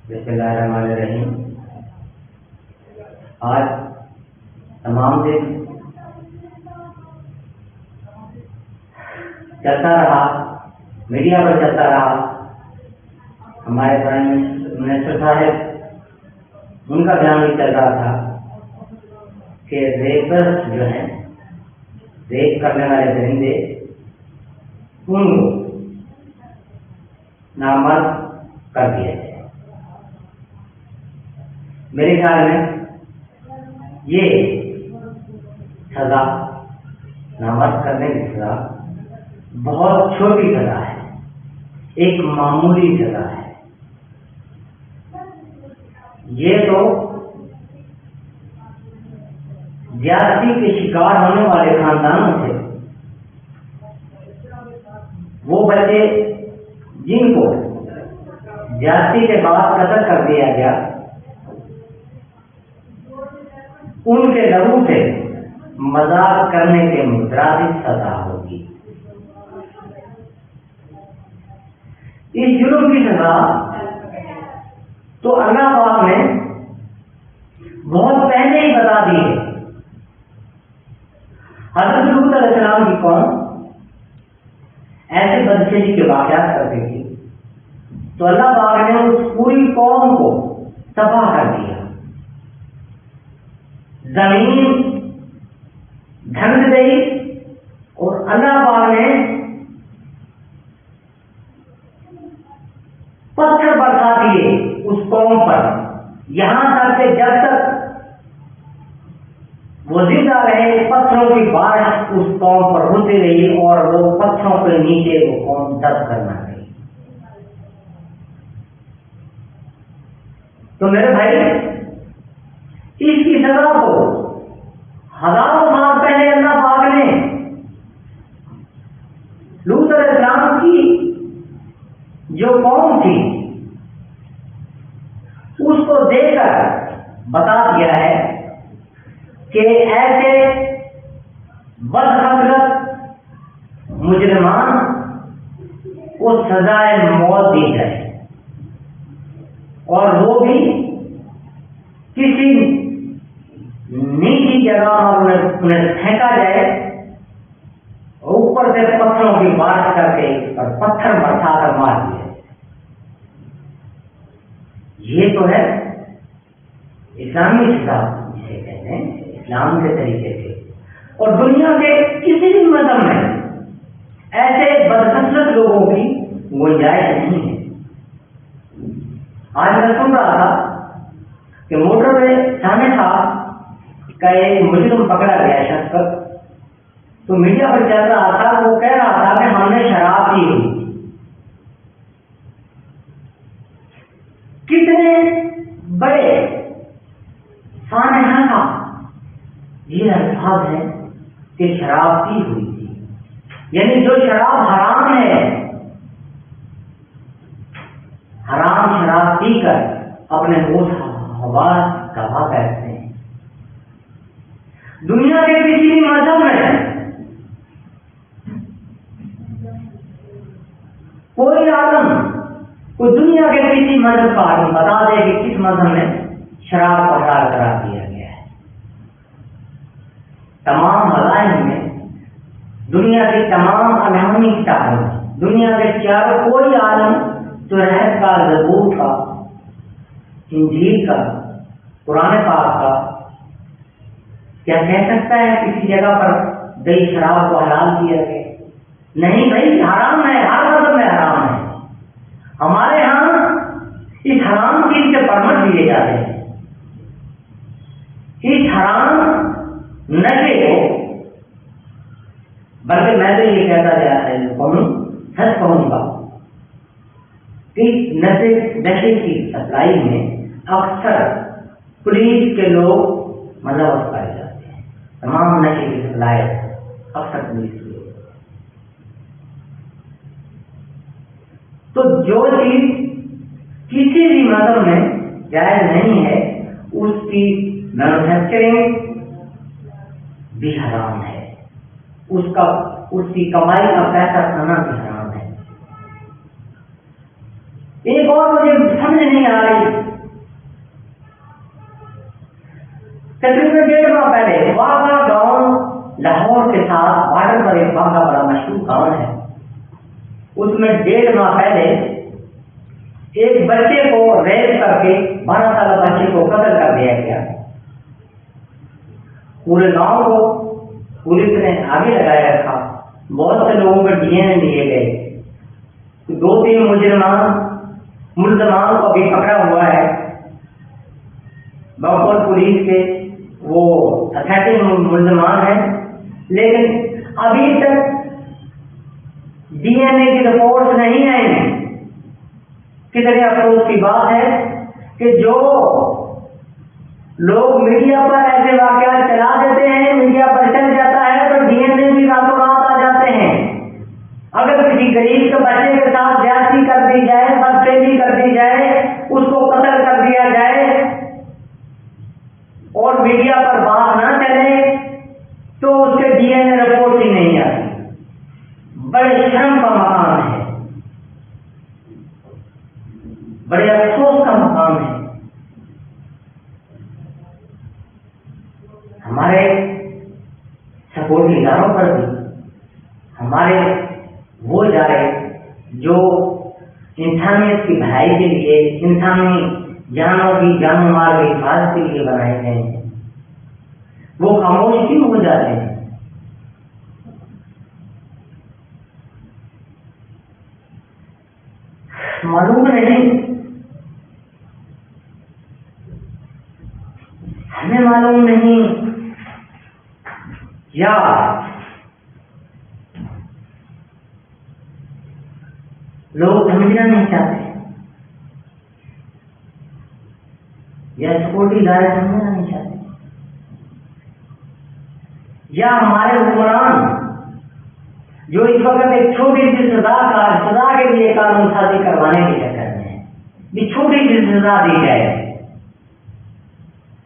بسم اللہ الرحمن الرحیم۔ آج تمام دن چلتا رہا، میڈیا پر چلتا رہا، ہمارے پرائم منسٹر صاحب ان کا بیان بھی چل رہا تھا کہ ریپرس جو ہیں، ریپ کرنے والے درندے، ان کو نامرد کر دیا جائے۔ میرے خیال میں یہ سزا، نامرد کرنے کی سزا بہت چھوٹی سزا ہے، ایک معمولی سزا ہے۔ یہ تو زیادتی کے شکار ہونے والے خاندانوں سے وہ بچے جن کو زیادتی کے بعد قتل کر دیا گیا، ان کے لہو سے مذاق کرنے کے مترادف سزا ہوگی۔ اس جرم کی سزا تو اللہ پاک نے بہت پہلے ہی بتا دی ہے۔ حضرت لوط علیہ السلام کی قوم ایسے بدچلی کے واقعات کرتی تھی تو اللہ پاک نے اس پوری قوم کو تباہ کر دیا، زمین ڈھنک گئی، اور اللہ پاک نے پتھر برسا دیے اس قوم پر، یہاں تک کہ جب تک وہ زندہ رہے پتھروں کی بارش اس قوم پر ہوتی رہی، اور وہ پتھروں کے نیچے وہ قوم دب کرنا گئی۔ تو میرے بھائی، اس کی سزا کو ہزاروں سال پہلے اللہ پاک نے لوط علیہ السلام کی جو قوم تھی اس کو دیکھ کر بتا دیا ہے کہ ایسے بدخلق مجرمان کو سزائے موت دی جائے، اور وہ بھی کسی نیچی جگہ انہیں پھینکا جائے، اوپر سے پتھروں کی بارش کر کے اور پتھر برسا کر مار دیا۔ یہ تو ہے اسلامی حساب جسے کہتے ہیں، اسلام کے طریقے سے۔ اور دنیا کے کسی بھی مذہب میں ایسے بدخصلت لوگوں کی گنجائش نہیں ہے۔ آج میں سن رہا تھا کہ موٹر پہ ثانیہ صاحب کا ایک مجرم پکڑا گیا شخص پر، تو میڈیا پر چل رہا تھا، وہ کہہ رہا تھا کہ ہم نے شراب پی ہوئی۔ کتنے بڑے سانحہ کا یہ الفاظ ہے کہ شراب پی ہوئی تھی، یعنی جو شراب حرام ہے، حرام شراب پی کر اپنے ہوش حواس گواہ کرتے ہیں۔ دنیا کے کسی بھی مذہب میں کوئی عالم، کوئی دنیا کے کسی مذہب کا عالم بتا دے کہ کس مذہب میں شراب کو حلال قرار دیا گیا ہے۔ تمام مذاہب میں، دنیا کی تمام عالمی کتابوں میں، دنیا کے چاروں کوئی عالم تو رہت کا، زبور کا، انجیل کا، قرآن پاک کا کیا کہہ سکتا ہے کسی جگہ پر دہی شراب کو حلال کیا گیا؟ نہیں بھائی، حرام ہے، ہر مذہب میں حرام ہے۔ ہمارے ہاں اس حرام چیز کے پرمٹ دیے جاتے ہیں، اس حرام نشے کو، بلکہ میں تو یہ کہتا سچ کہوں گا کہ نشے کی سپلائی میں اکثر پولیس کے لوگ ملوث پائے جاتے ہیں۔ تمام نشے کی سپلائی اکثر پولیس کے لوگ۔ تو جو چیز کسی بھی مذہب میں جائز نہیں ہے، اس کی مینوفیکچرنگ بھی حرام ہے، اس کی کمائی کا پیسہ کھانا بھی حرام ہے۔ ایک اور مجھے سمجھ نہیں آ رہی، تقریباً 1.5 ماہ پہلے واگا گاؤں لاہور کے ساتھ بارڈر پر ایک واگا بڑا مشہور گاؤں ہے، اس میں 1.5 ماہ پہلے ایک بچے کو ریپ کر کے 12 سالہ بچے کو قتل کر دیا گیا۔ پورے گاؤں کو پولیس نے آگے لگایا رکھا، بہت سے لوگوں کے ڈی این اے لیے گئے، 2-3 ملزمان کو ابھی پکڑا ہوا ہے بغور پولیس کے، وہ اتھینٹک ملزمان ہیں، لیکن ابھی تک ڈی این اے کی رپورٹ نہیں آئی۔ کتنے افسوس کی بات ہے کہ جو لوگ میڈیا پر ایسے واقعات چلا دیتے ہیں، میڈیا پر چل جاتا ہے تو ڈی این اے بھی راتوں رات آ جاتے ہیں۔ اگر کسی غریب کے بچے کے ساتھ زیادتی کر دی جائے، بدفعلی کر دی جائے، اس کو قتل کر دیا جائے اور میڈیا پر بات نہ چلے تو اس کے ڈی این اے رپورٹ ہی نہیں آتی، بڑے شرم کا مقام ہے، بڑے افسوس کا مقام ہے۔ ہمارے سپورٹی اداروں پر بھی ہمارے وہ ادارے جو انسانیت کی بھلائی کے لیے، انسانی جانوں کی جان و مال کی حفاظت کے لیے بنائے گئے ہیں، وہ خاموش کیوں ہو جاتے ہیں؟ معلوم نہیں، ہمیں معلوم نہیں، یا لوگ سمجھنا نہیں چاہتے، یا سپورٹی ادارے سمجھنا نہیں چاہتے، یا ہمارے حکمران جو اس وقت ایک چھوٹی سی سزا کے لیے قانون سازی کروانے کے چکر میں ہے، یہ چھوٹی سی سزا دی جائے،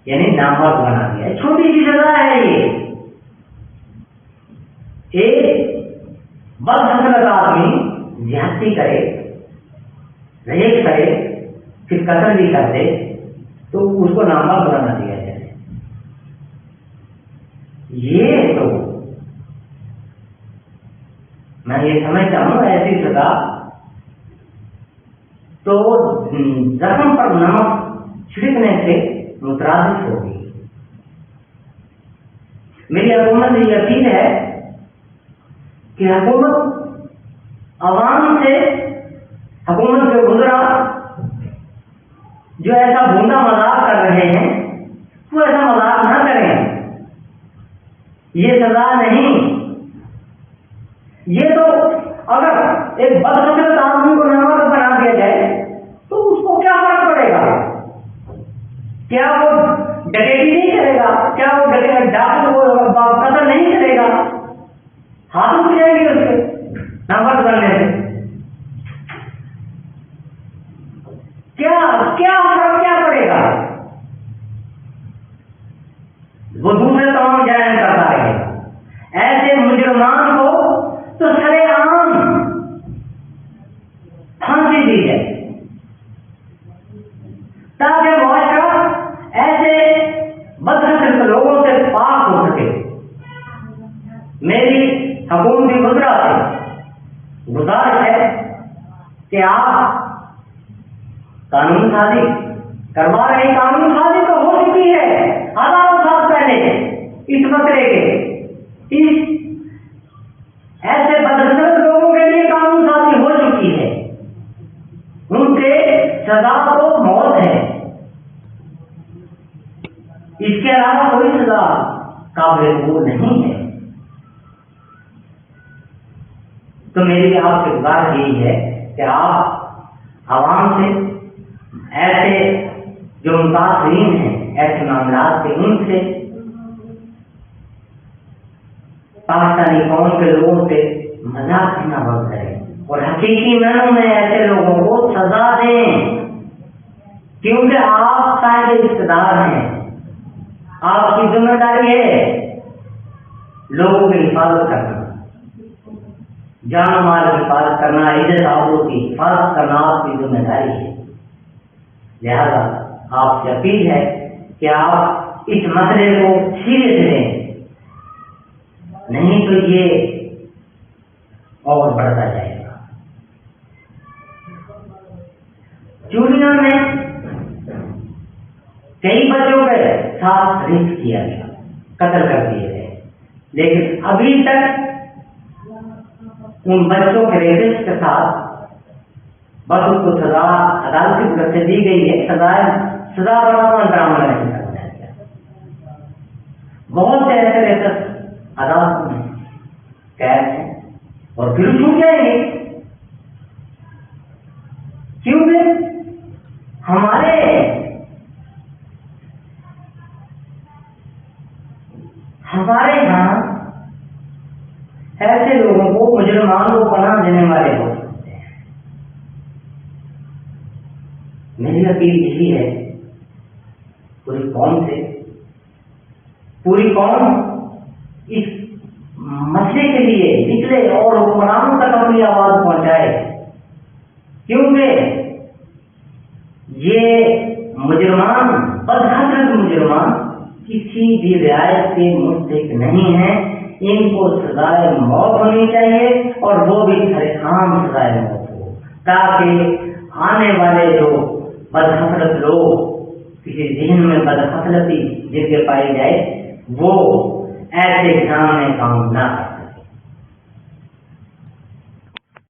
یعنی نامزد بنا دیا ہے، چھوٹی سی سزا ہے یہ۔ ایک بدخصلت آدمی زیادتی کرے، ریپ کرے، پھر قتل بھی کر دے تو اس کو نامزد بنا دیا جائے، یہ تو میں یہ سمجھتا ہوں ایسی سزا تو زخم پر نمک چھڑکنے سے مترادف ہوگی۔ میری حکومت سے یہ اپیل ہے کہ حکومت عوام سے، حکومت کے وزراء جو ایسا بھونڈا مذاق کر رہے ہیں وہ ایسا مذاق نہ کریں، یہ سزا نہیں، یہ تو اگر ایک بدخصلت آدمی کو نامزد بنا دیا جائے تو اس کو کیا فرق پڑے گا؟ کیا وہ ڈکیتی نہیں کرے گا؟ کیا وہ قتل نہیں کرے گا؟ ہاتھ اٹھ جائیں گے اس کے نامزد بننے سے، کیا فرق کیا پڑے گا؟ وہ دوسرے تمام جرائم کرتا رہے گا۔ ایسے مجرمان کو تو سرے عام پھانسی دی جائے تاکہ معاشرہ ایسے بدخصلت لوگوں سے پاک ہو سکے۔ میری حکومتی وزراء سے گزارش ہے کہ آپ قانون سازی کروا رہے ہیں، قانون سازی تو ہو چکی ہے ہزاروں سال پہلے اس مسئلے کے، اس ایسے بدخصلت لوگوں کے لیے قانون سازی ہو چکی ہے، ان کے سزا تو موت ہے، اس کے علاوہ کوئی سزا قابل قبول نہیں ہے۔ تو میری آپ سے گزارش یہی ہے کہ آپ عوام سے، ایسے جو متاثرین ہیں ایسے معاملات کے، ان سے، پاکستانی قوم کے لوگوں سے مذاق کرنا بند کریں اور حقیقی معنوں میں ایسے لوگوں کو سزا دیں، کیونکہ آپ صاحب اقتدار ہیں، آپ کی ذمہ داری ہے لوگوں کی حفاظت کرنا، جان و مال کی حفاظت کرنا، عزت آبرو کی حفاظت کرنا آپ کی ذمہ داری ہے۔ لہذا آپ سے اپیل ہے کہ آپ اس مسئلے کو سیریس لیں، نہیں تو یہ اور بڑھتا جائے گا۔ چوڑیاں میں کئی بچوں کے ساتھ ریپ کیا گیا، قتل کر دیے گئے، لیکن ابھی تک ان بچوں کے ریپسٹ کے ساتھ بس اس کو سزا عدالت کی طرف سے دی گئی ہے، سزا بڑھانا ڈرامہ نہیں کرنا ہے۔ بہت سے ایسے ریپسٹ عدالت میں قید ہیں اور پھر چھوٹ جائیں گے، کیونکہ ہمارے یہاں ایسے لوگوں کو، مجرمان کو پناہ دینے والے لوگ ہوتے ہیں۔ میری اپیل یہی ہے پوری قوم سے، پوری قوم اس مسئلے کے لیے نکلے اور حکمرانوں تک اپنی آواز پہنچائے، کیونکہ یہ مجرمان، بدحضرت مجرمان کسی بھی رعایت کے مستحق نہیں ہیں، ان کو سزائے موت ہونی چاہیے اور وہ بھی عام سزائے موت ہو، تاکہ آنے والے جو بدحضرت لوگ، کسی ذہن میں بدحضرتی جن کے پائی جائے، وہ ایسے سامنے کام نہ کریں۔